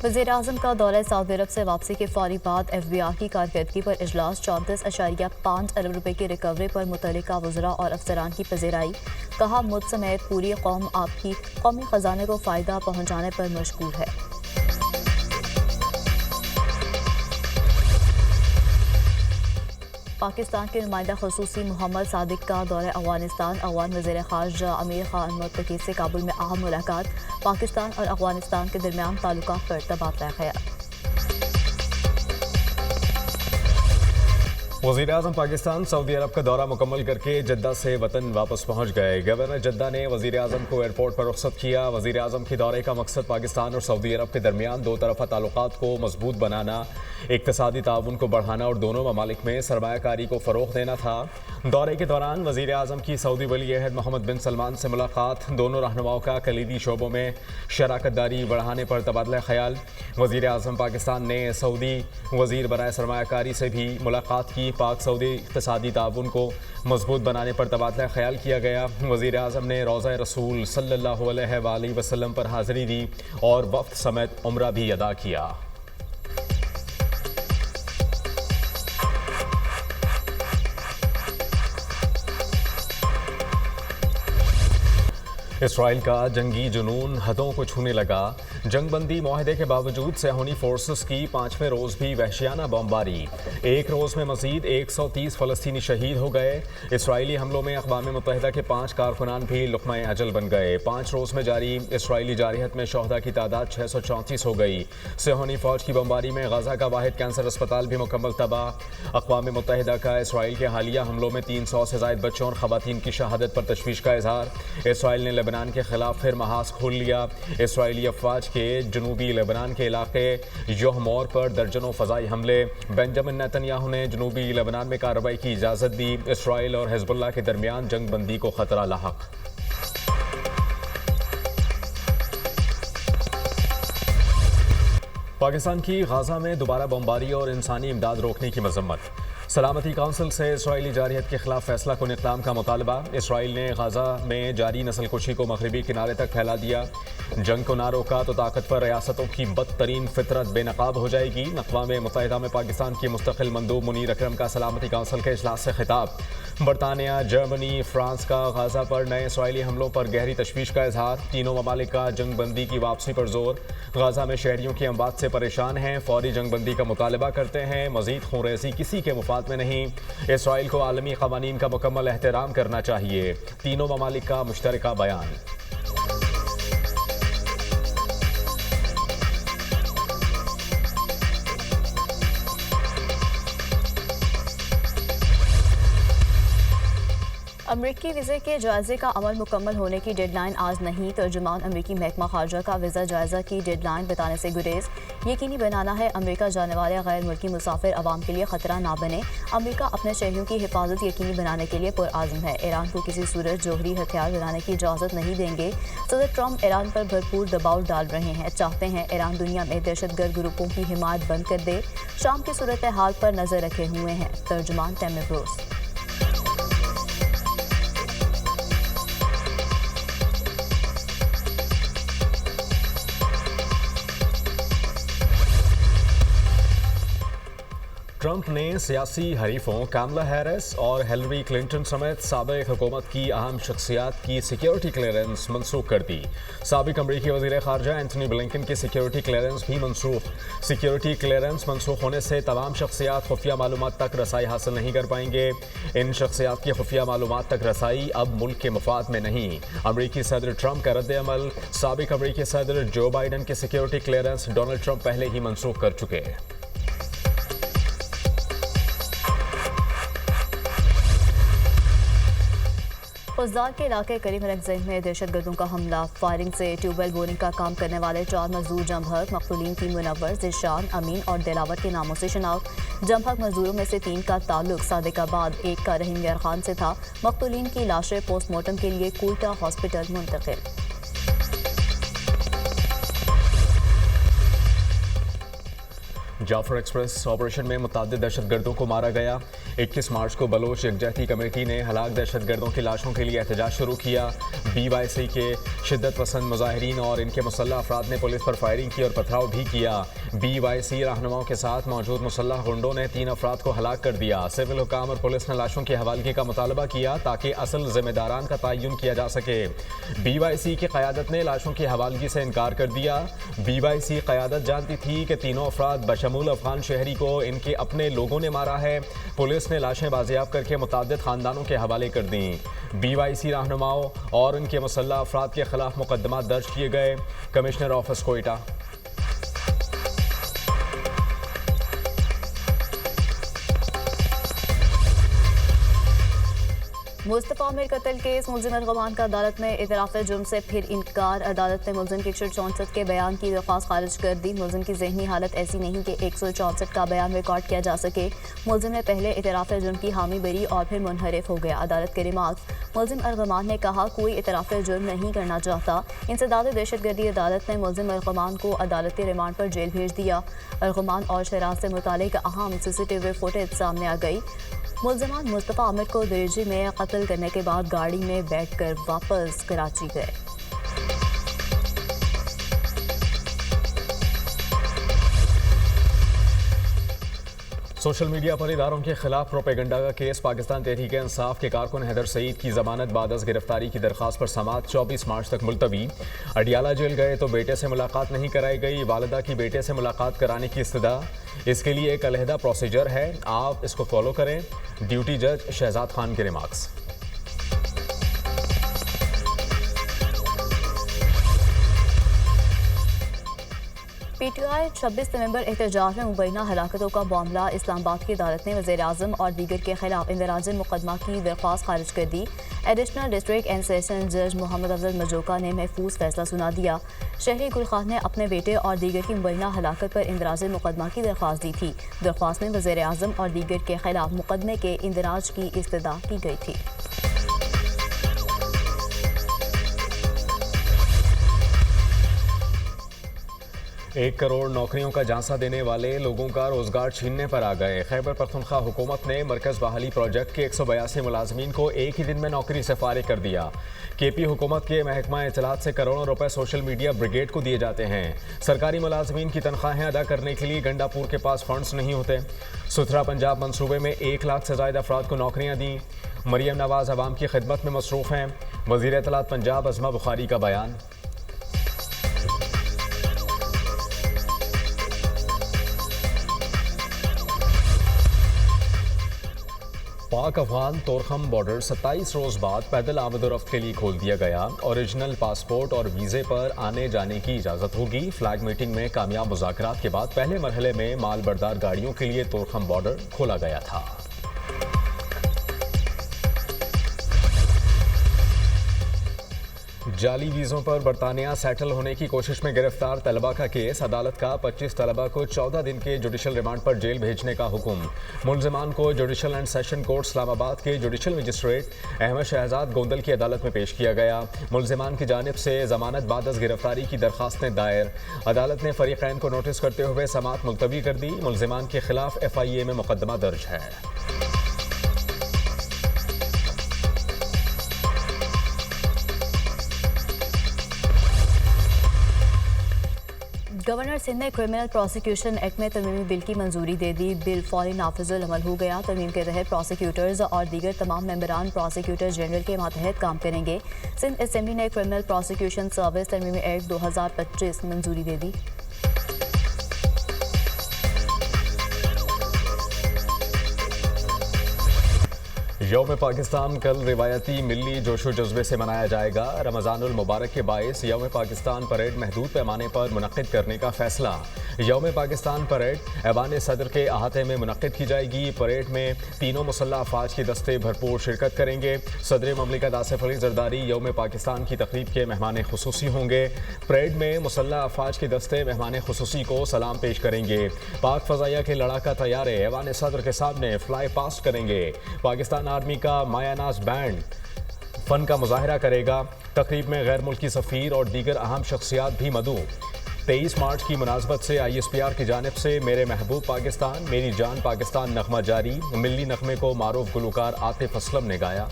वज़ीर-ए-आज़म का दौरा सऊदी अरब से वापसी के फौरी बाद FBI की कारकर्दगी पर इजलास। 34.5 अरब रुपए की रिकवरी पर मुतल्लिका वज़रा और अफसरान की पज़ीराई। कहा, मुझ समेत पूरी कौम आपकी कौमी ख़जाने को फ़ायदा पहुँचाने पर मशगूल है। पाकिस्तान के नुमाइंदा ख़ुसूसी मोहम्मद सादिक का दौरा अफ़गानिस्तान। अफ़गान वज़ीर ख़ारजा अमीर खान मुत्तकी से काबुल में अहम मुलाकात। पाकिस्तान और अफ़गानिस्तान के दरमियान ताल्लुकात पर तबादला ख़याल। वज़ीर-ए-आज़म पाकिस्तान सऊदी अरब का दौरा मुकम्मल करके जद्दा से वतन वापस पहुंच गए। गवर्नर जद्दा ने वज़ीर-ए-आज़म को एयरपोर्ट पर रुख़्सत किया। वज़ीर-ए-आज़म के दौरे का मकसद पाकिस्तान और सऊदी अरब के दरमियान दो तरफ़ा ताल्लुकात को मजबूत बनाना, इक़्तिसादी ताउन को बढ़ाना और दोनों ममालिक में सरमायाकारी को फ़रोग़ देना था। दौरे के दौरान वज़ीर-ए-आज़म की सऊदी वली-ए-अहद मोहम्मद बिन सलमान से मुलाकात। दोनों रहनुमाओं का कलीदी शोबों में शराकत दारी बढ़ाने पर तबादला ख़याल। वज़ीर-ए-आज़म पाकिस्तान ने सऊदी वज़ीर बराए सरमायाकारी से भी मुलाकात की। पाक सऊदी इक़्तिसादी ताउन को मजबूत बनाने पर तबादला ख़याल किया गया। वज़ीर-ए-आज़म ने रोज़ा रसूल सल्लल्लाहु अलैहि वसल्लम पर हाज़िरी दी और वफ़द समेत उम्रा भी अदा किया। इसराइल का जंगी जुनून हदों को छूने लगा। जंगबंदी मुआहदे के बावजूद सेहूनी फोर्सेस की 5वें रोज़ भी वहशियाना बमबारी। एक रोज़ में मज़ीद 130 फ़लस्तीनी शहीद हो गए। इसराइली हमलों में अक़वाम मुत्तहिदा के 5 कारकुनान भी लुक़मा अजल बन गए। 5 रोज़ में जारी इसराइली जारियत में शहदा की तादाद 634 हो गई। सेहूनी फ़ौज की बमबारी में गज़ा का वाहिद कैंसर अस्पताल भी मुकम्मल तबाह। अक़वाम मुत्तहिदा का इसराइल के हालिया हमलों में 300 से ज़ायद बच्चों और ख़वातीन की शहादत पर तशवीश का इज़हार। इसराइल ने लेबनान के खिलाफ फिर महाज खोल लिया। इसराइली अफवाज के जनूबी लेबनान के इलाके योहमोर पर दर्जनों फ़ज़ाई हमले। बेंजामिन नेतन्याहू ने जनूबी लेबनान में कार्रवाई की इजाज़त दी। इसराइल और हिज़्बुल्लाह के दरमियान जंग बंदी को खतरा लाहक। पाकिस्तान की गाज़ा में दोबारा बमबारी और इंसानी इमदाद रोकने की मजम्मत। सलामती काउंसिल से इसराइली जारियत के खिलाफ फैसला कुन इक़दाम का मुतालबा। इसराइल ने गाज़ा में जारी नस्लकुशी को मगरबी किनारे तक फैला दिया। जंग को ना रोका तो ताकतवर रियासतों की बदतरीन फितरत बेनकाब हो जाएगी। अक़वाम मुत्तहिदा में पाकिस्तान की मुस्तकिल मंदूब मुनीर अकरम का सलामती काउंसिल के इजलास से खिताब। बरतानिया, जर्मनी, फ्रांस का गाज़ा पर नए इसराइली हमलों पर गहरी तशवीश का इजहार। तीनों ममालिक का जंग बंदी की वापसी पर जोर। गाज़ा में शहरियों की अमवात से परेशान हैं, फौरी जंग बंदी का मुतालबा करते हैं। मज़ीद खूनरेज़ी किसी के मुफाद में नहीं। इसराइल को आलमी क़वानीन का मुकम्मल एहतराम करना चाहिए। तीनों ममालिक का मुश्तरका बयान। अमरीकी वीज़े के जायज़े का अमल मुकम्मल होने की डेडलाइन आज नहीं। तर्जुमान अमरीकी महकमा खारजा का वीज़ा जायज़ा की डेडलाइन बताने से गुरेज। यकीनी बनाना है अमरीका जाने वाले गैर मुल्की मुसाफिर अवाम के लिए ख़तरा ना बने। अमरीका अपने शहरियों की हिफाजत यकीनी बनाने के लिए पुरआज़म है। ईरान को किसी सूरत जोहरी हथियार बनाने की इजाज़त नहीं देंगे। सदर ट्रंप ईरान पर भरपूर दबाव डाल रहे हैं। चाहते हैं ईरान दुनिया में दहशतगर्द ग्रुपों की हिमायत बंद कर दे। शाम की सूरत हाल पर नज़र रखे हुए हैं। तर्जुमान तैमूर ब्रूस। ट्रंप ने सियासी हरीफों कामला हैरिस और हिलरी क्लिंटन समेत साबिक हुकूमत की अहम शख्सियात की सिक्योरिटी क्लियरेंस मनसूख कर दी। साबिक अमरीकी वज़ीर ख़ारजा एंथनी ब्लिंकन की सिक्योरिटी क्लियरेंस भी मनसूख। सिक्योरिटी क्लियरेंस मनसूख होने से तमाम शख्सियात खुफिया मालूमात तक रसाई हासिल नहीं कर पाएंगे। इन शख्सियात की खुफिया मालूमात तक रसाई अब मुल्क के मफाद में नहीं। अमरीकी सदर ट्रंप का रद्द-ए-अमल। साबिक अमरीकी सदर जो बाइडन की सिक्योरिटी क्लियरेंस डोनाल्ड ट्रंप पहले ही मनसूख कर चुके हैं। उज़दार के इलाके करीब रखज़ई में दहशतगर्दों का हमला। फायरिंग से ट्यूबवेल बोरिंग का काम करने वाले 4 मजदूर जमहक। मक़तूलीन की मुनव्वर, ज़िशान, अमीन और दिलावर के नामों से शनाख्त। जमहक मजदूरों में से 3 का ताल्लुक सादिकाबाद, 1 का रहीम यार खान से था। मक़तूलीन की लाशें पोस्टमार्टम के लिए कोयटा हॉस्पिटल मुंतकिल। जाफर एक्सप्रेस ऑपरेशन में मुतअद्दिद दहशतगर्दों को मारा गया। 21 मार्च को बलोच यकजहती कमेटी ने हलाक दहशतगर्दों की लाशों के लिए एहतजाज शुरू किया। BYC के शिद्दत पसंद मुजाहिरीन और इनके मुसल्लह अफराद ने पुलिस पर फायरिंग की और पथराव भी किया। BYC रहनुमाओं के साथ मौजूद मुसल्लह गुंडों ने 3 अफराद को हलाक कर दिया। सिविल हुकाम और पुलिस ने लाशों की हवालगी का मुतालबा किया ताकि असल जिम्मेदारान का तयन किया जा सके। BYC की क़यादत ने लाशों की हवालगी से इनकार कर दिया। BYC क़यादत जानती थी कि तीनों अफराद बशमूल अफगान शहरी को इनके अपने लोगों ने मारा है। पुलिस ने लाशें बाजियाब करके मुतअद्दिद खानदानों के हवाले कर दी। BYC रहनुमाओं और उनके मुसल्लह अफराद के खिलाफ मुकदमा दर्ज किए गए। Commissioner office Quetta. मुस्तफ़ा आमिर कत्ल केस मुलजिम अरगमान का अदालत में इतराफ़ जुर्म से फिर इनकार। अदालत ने मुलजिम की 164 के बयान की दरख्वास्त खारिज कर दी। मुलजिम की जहनी हालत ऐसी नहीं कि 164 का बयान रिकॉर्ड किया जा सके। मुलजिम ने पहले इतराफ़ जुर्म की हामी भरी और फिर मुनहरिफ हो गया। अदालत के रिमार्क्स। मुलजिम अरगमान ने कहा कोई इतराफ़ जुर्म नहीं करना चाहता। इंसदाद दहशतगर्दी। अदालत ने मुलजिम अरगमान को अदालती रिमांड पर जेल भेज दिया। अरगमान और शराब से मुतालिक अहम CCTV फुटेज सामने आ गई। मुलजमान मुस्तफ़ा आमिर को दरिजी में कत्ल करने के बाद गाड़ी में बैठकर वापस कराची गए। सोशल मीडिया पर इदारों के खिलाफ प्रोपेगंडा का केस। पाकिस्तान तहरीक-ए-इंसाफ के कारकुन हैदर सईद की जमानत बाद अज गिरफ्तारी की दरख्वास्त पर समाअत 24 मार्च तक मुलतवी। अडियाला जेल गए तो बेटे से मुलाकात नहीं कराई गई। वालिदा की बेटे से मुलाकात कराने की इस्तदा। इसके लिए एक अलहदा प्रोसीजर है, आप इसको फॉलो करें। ड्यूटी जज शहजाद खान के रिमार्क्स। PTI 26 नवंबर एहतजाज में मुबैना हलाकतों का मामला। इस्लामाबाद की अदालत ने वज़ीर-ए-आज़म और दीगर के खिलाफ इंदराज मुकदमा की दरख्वास्त खारिज कर दी। एडिशनल डिस्ट्रिक्ट एंड सेशन जज मोहम्मद अफजल मजोका ने महफूज फैसला सुना दिया। शहरी गुल खान ने अपने बेटे और दीगर की मुबैना हलाकत पर इंदराज मुकदमा की दरख्वास्त दी थी। दरख्वास्त में वज़ीर-ए-आज़म और दीगर के खिलाफ मुकदमे के इंदराज की इस्तदा की गई थी। 1 करोड़ नौकरियों का झांसा देने वाले लोगों का रोजगार छीनने पर आ गए। खैबर पख्तूनख्वा हुकूमत ने मरकज़ बहाली प्रोजेक्ट के 182 मुलाजमीन को एक ही दिन में नौकरी से फारिग कर दिया। KP हुकूमत के महकमा इत्तलात से करोड़ों रुपए सोशल मीडिया ब्रिगेड को दिए जाते हैं। सरकारी मुलाजमीन की तनख्वाहें अदा करने के लिए गंडापुर के पास फंड्स नहीं होते। सुथरा पंजाब मंसूबे में 1 लाख से ज़ायद अफराद को नौकरियाँ दी। मरियम नवाज अवाम की खिदमत में मसरूफ़ हैं। वज़ीर इत्तलात पंजाब अज़मा बुखारी का बयान। पाक अफगान तोरखम बॉर्डर 27 रोज़ बाद पैदल आमद-ओ-रफ्त के लिए खोल दिया गया। ओरिजिनल पासपोर्ट और वीज़े पर आने जाने की इजाज़त होगी। फ्लैग मीटिंग में कामयाब मुज़ाकरात के बाद पहले मरहले में माल बरदार गाड़ियों के लिए तोरखम बॉर्डर खोला गया था। जाली वीज़ों पर बरतानिया सेटल होने की कोशिश में गिरफ्तार तलबा का केस। अदालत का 25 तलबा को 14 दिन के जुडिशल रिमांड पर जेल भेजने का हुक्म। मुलजमान को judicial and session court Islamabad के जुडिशल मजिस्ट्रेट अहमद शहजाद गोंदल की अदालत में पेश किया गया। मुलजमान की जानिब से जमानत बाद अज गिरफ्तारी की दरखास्तें दायर। अदालत ने फरीकैन को नोटिस करते हुए समाअत मुलतवी कर दी। मुलजमान के खिलाफ FIA में मुकदमा दर्ज है। गवर्नर सिंध ने क्रिमिनल प्रोसिक्यूशन एक्ट में तरमीमी बिल की मंजूरी दे दी। बिल फौरी नाफिजुल अमल हो गया। तरमीम के तहत प्रोसिक्यूटर्स और दीगर तमाम मेंबरान प्रोसिक्यूटर जनरल के मातहत काम करेंगे। सिंध असेंबली ने क्रिमिनल प्रोसिक्यूशन सर्विस तरमीमी एक्ट 2025 मंजूरी दे दी। यौम पाकिस्तान कल रिवायती मिली जोशो जज्बे से मनाया जाएगा। रमज़ानुल मुबारक के बायस यौम पाकिस्तान परेड महदूद पैमाने पर मुनक़्क़िद करने का फैसला। यौम पाकिस्तान परेड ऐवान सदर के अहाते में मुनक़्क़िद की जाएगी। परेड में तीनों मुसल्लह अफवाज के दस्ते भरपूर शिरकत करेंगे। सदर ममलिकत आसिफ अली जरदारी यौम पाकिस्तान की तकरीब के मेहमान खुसूसी होंगे। परेड में मुसल्लह अफवाज के दस्ते मेहमान खुसूसी को सलाम पेश करेंगे। पाक फ़ज़ाइया के लड़ाका तैयारे ऐवान सदर के सामने फ्लाई पास्ट करेंगे। पाकिस्तान आर्मी का मायानाज बैंड फन का मुजाहरा करेगा। तकरीब में गैर मुल्की सफ़ीर और दीगर अहम शख्सियात भी मदऊ। 23 मार्च की मुनासबत से ISPR की जानिब से मेरे महबूब पाकिस्तान मेरी जान पाकिस्तान नगमा जारी। मिल्ली नगमे को मारूफ गुलकार आतिफ असलम ने गाया।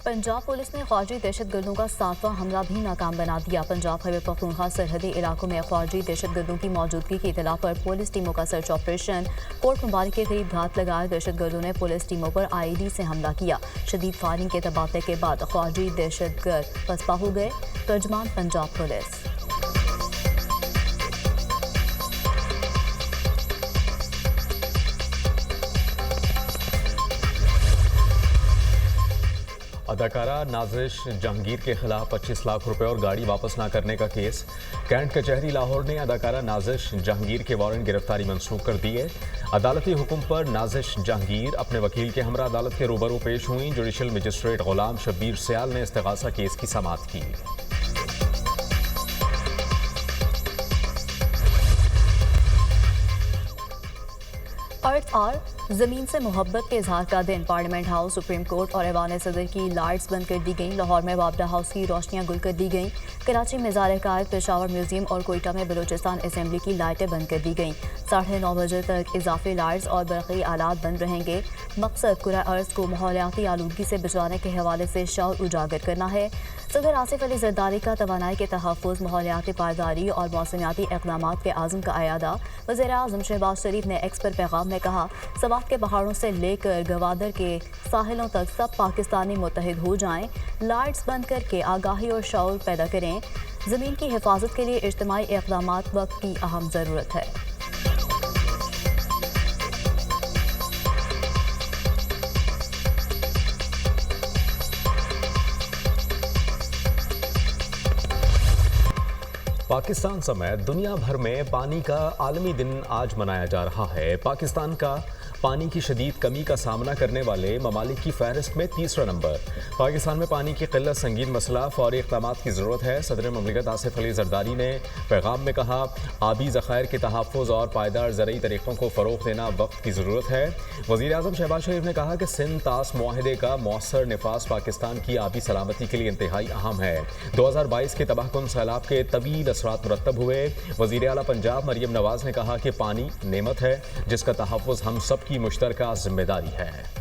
पंजाब पुलिस ने ख्वाजी दहशतगर्दों का 7वां हमला भी नाकाम बना दिया। पंजाब खैबर पख्तूनख्वा सरहदी इलाकों में ख्वाजी दहशतगर्दों की मौजूदगी की इतला पर पुलिस टीमों का सर्च ऑपरेशन। कोट मुबारक के करीब घात लगाए दहशतगर्दों ने पुलिस टीमों पर IED से हमला किया। शदीद फायरिंग के तबादले के बाद ख्वाजी दहशतगर्द पसपा हो गए। तर्जमान पंजाब पुलिस। अदाकारा नाजिश जहांगीर के खिलाफ 25 लाख रुपए और गाड़ी वापस ना करने का केस। कैंट कचहरी लाहौर ने अदाकारा नाजिश जहांगीर के वारंट गिरफ्तारी मंसूख कर दिए। अदालती हुक्म पर नाजिश जहांगीर अपने वकील के हमरा अदालत के रूबरू पेश हुई। जुडिशल मजिस्ट्रेट गुलाम शब्बीर सयाल ने इस्तिगासा केस की समाअत की। अर्थ और जमीन से मोहब्बत के इजहार का दिन। पार्लियामेंट हाउस, सुप्रीम कोर्ट और ऐवान सदर की लाइट्स बंद कर दी गईं। लाहौर में बाबरा हाउस की रोशनियां गुल कर दी गईं। कराची में ज़ार-ए-कायद, पेशावर म्यूजियम और कोयटा में बलूचिस्तान असेंबली की लाइटें बंद कर दी गईं। 9:30 बजे तक इजाफी लाइट्स और बरक़ी आलात बंद रहेंगे। मकसद कुरा अर्ज़ को माहौलियाती आलूदगी से बचाने के हवाले से शऊर उजागर करना है। सदर आसिफ अली जरदारी का तवानाई के तहफ़्फ़ुज़, माहौलियाती पायदारी और मौसमियाती इक़दामात के आज़म का अयादा। वज़ीर-ए-आज़म शहबाज शरीफ ने एक्स पर पैगाम में कहा, सवात के पहाड़ों से लेकर गवादर के साहिलों तक सब पाकिस्तानी मुत्तहिद हो जाएं। लाइट्स बंद करके आगाही और शऊर पैदा करें। ज़मीन की हिफाजत के लिए इज्तिमाई इक़दामात वक्त की अहम ज़रूरत है। पाकिस्तान समेत दुनिया भर में पानी का आलमी दिन आज मनाया जा रहा है। पाकिस्तान का पानी की शदीद कमी का सामना करने वाले ममालिक की फहरिस्त में तीसरा नंबर। पाकिस्तान में पानी की किल्लत संगीन मसला, फौरी इक़दामात की ज़रूरत है। सदर ममलिकत आसिफ अली जरदारी ने पैगाम में कहा, आबी ज़खायर के तहफ़्फ़ुज़ और पायदार ज़रई तरीक़ों को फ़रोग़ देना वक्त की ज़रूरत है। वज़ीर-ए-आज़म शहबाज शरीफ ने कहा कि सिंध तास मुआहदे का मौसर नफाज पाकिस्तान की आबी सलामती के लिए इंतहाई अहम है। 2022 के तबाहकुन सैलाब के तवील असरात मुरतब हुए। वज़ीर आला पंजाब मरियम नवाज़ ने कहा कि पानी नेमत है जिसका तहफ़्फ़ुज़ हम सब की मुश्तरका जिम्मेदारी है।